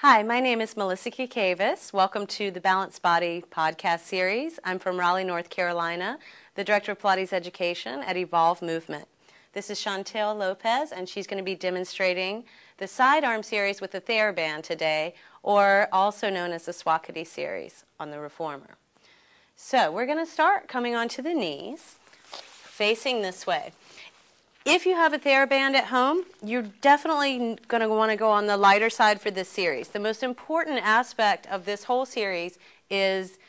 Hi, my name is Melissa Kikavis. Welcome to the Balanced Body podcast series. I'm from Raleigh, North Carolina, the Director of Pilates Education at Evolve Movement. This is Chantel Lopez, and she's going to be demonstrating the sidearm series with the Thera-Band today, or also known as the Swakati series on the Reformer. So we're going to start coming onto the knees, facing this way. If you have a Thera-Band at home, you're definitely going to want to go on the lighter side for this series. The most important aspect of this whole series is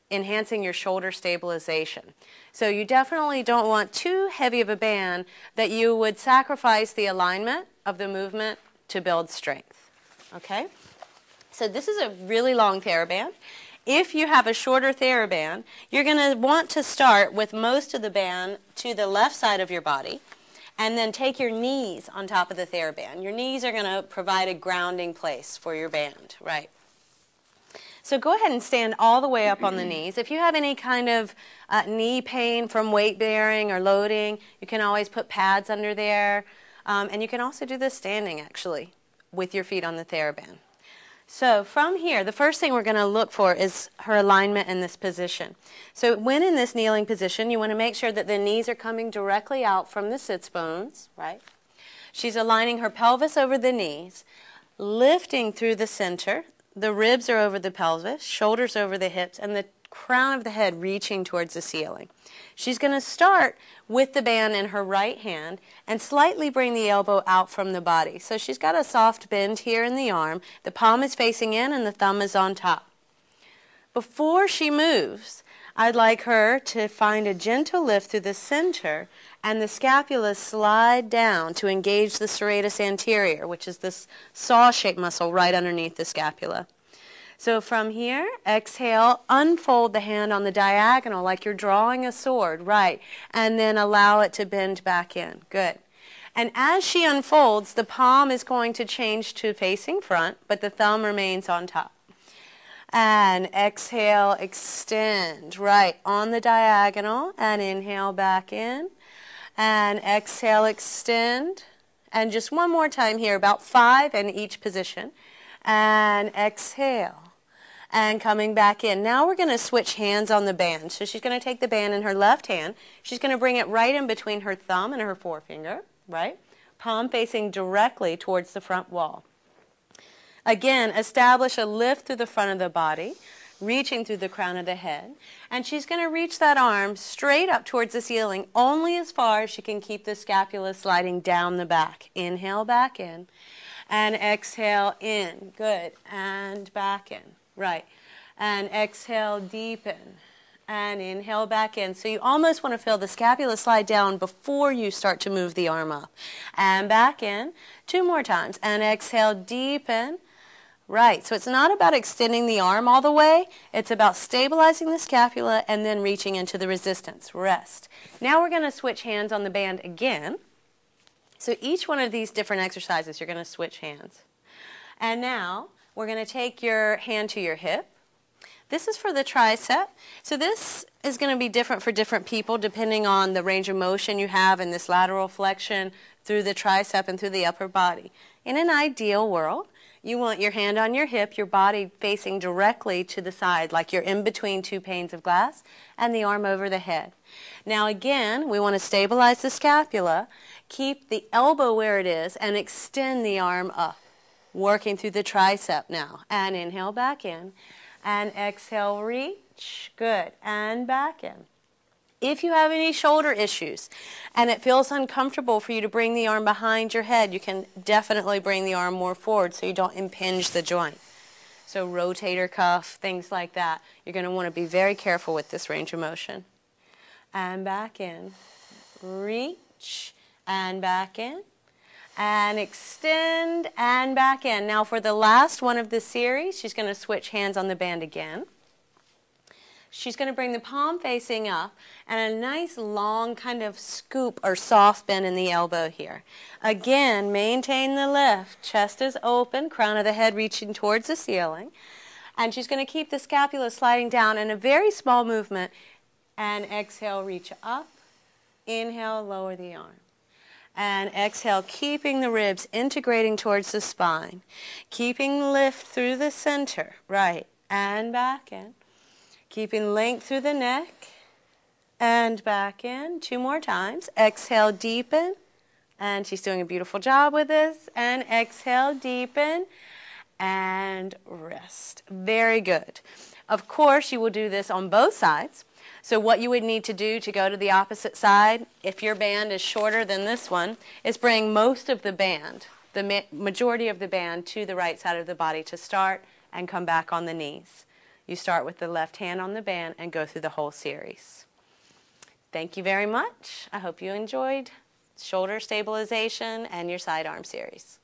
enhancing your shoulder stabilization. So you definitely don't want too heavy of a band that you would sacrifice the alignment of the movement to build strength. Okay? So this is a really long Thera-Band. If you have a shorter Thera-Band, you're going to want to start with most of the band to the left side of your body, and then take your knees on top of the Thera-Band. Your knees are going to provide a grounding place for your band, right? So go ahead and stand all the way up on the knees. If you have any kind of knee pain from weight bearing or loading, you can always put pads under there. And you can also do this standing, actually, with your feet on the Thera-Band. So from here, the first thing we're going to look for is her alignment in this position. So when in this kneeling position, you want to make sure that the knees are coming directly out from the sits bones, right? She's aligning her pelvis over the knees, lifting through the center. The ribs are over the pelvis, shoulders over the hips, and the crown of the head reaching towards the ceiling. She's going to start with the band in her right hand and slightly bring the elbow out from the body. So she's got a soft bend here in the arm. The palm is facing in and the thumb is on top. Before she moves, I'd like her to find a gentle lift through the center and the scapula slide down to engage the serratus anterior, which is this saw-shaped muscle right underneath the scapula. So from here, exhale, unfold the hand on the diagonal like you're drawing a sword, right, and then allow it to bend back in. Good. And as she unfolds, the palm is going to change to facing front, but the thumb remains on top. And exhale, extend, right, on the diagonal, and inhale back in. And exhale, extend. And just one more time here, about 5 in each position. And exhale. And coming back in. Now we're going to switch hands on the band. So she's going to take the band in her left hand. She's going to bring it right in between her thumb and her forefinger, right? Palm facing directly towards the front wall. Again, establish a lift through the front of the body, reaching through the crown of the head. And she's going to reach that arm straight up towards the ceiling, only as far as she can keep the scapula sliding down the back. Inhale back in. And exhale in. Good. And back in. Right. And exhale, deepen. And inhale back in. So you almost want to feel the scapula slide down before you start to move the arm up. And back in. 2 more times. And exhale, deepen. Right. So it's not about extending the arm all the way. It's about stabilizing the scapula and then reaching into the resistance. Rest. Now we're going to switch hands on the band again. So each one of these different exercises, you're going to switch hands. And now we're going to take your hand to your hip. This is for the tricep. So this is going to be different for different people depending on the range of motion you have in this lateral flexion through the tricep and through the upper body. In an ideal world, you want your hand on your hip, your body facing directly to the side like you're in between 2 panes of glass, and the arm over the head. Now again, we want to stabilize the scapula, keep the elbow where it is, and extend the arm up. Working through the tricep now. And inhale back in. And exhale, reach. Good. And back in. If you have any shoulder issues and it feels uncomfortable for you to bring the arm behind your head, you can definitely bring the arm more forward so you don't impinge the joint. So rotator cuff, things like that. You're going to want to be very careful with this range of motion. And back in. Reach. And back in. And extend and back in. Now for the last one of this series, she's going to switch hands on the band again. She's going to bring the palm facing up and a nice long kind of scoop or soft bend in the elbow here. Again, maintain the lift. Chest is open, crown of the head reaching towards the ceiling. And she's going to keep the scapula sliding down in a very small movement. And exhale, reach up. Inhale, lower the arm. And exhale, keeping the ribs integrating towards the spine. Keeping lift through the center, right, and back in. Keeping length through the neck, and back in. 2 more times. Exhale, deepen. And she's doing a beautiful job with this. And exhale, deepen. And rest. Very good. Of course, you will do this on both sides. So what you would need to do to go to the opposite side, if your band is shorter than this one, is bring most of the band, the majority of the band, to the right side of the body to start and come back on the knees. You start with the left hand on the band and go through the whole series. Thank you very much. I hope you enjoyed shoulder stabilization and your side arm series.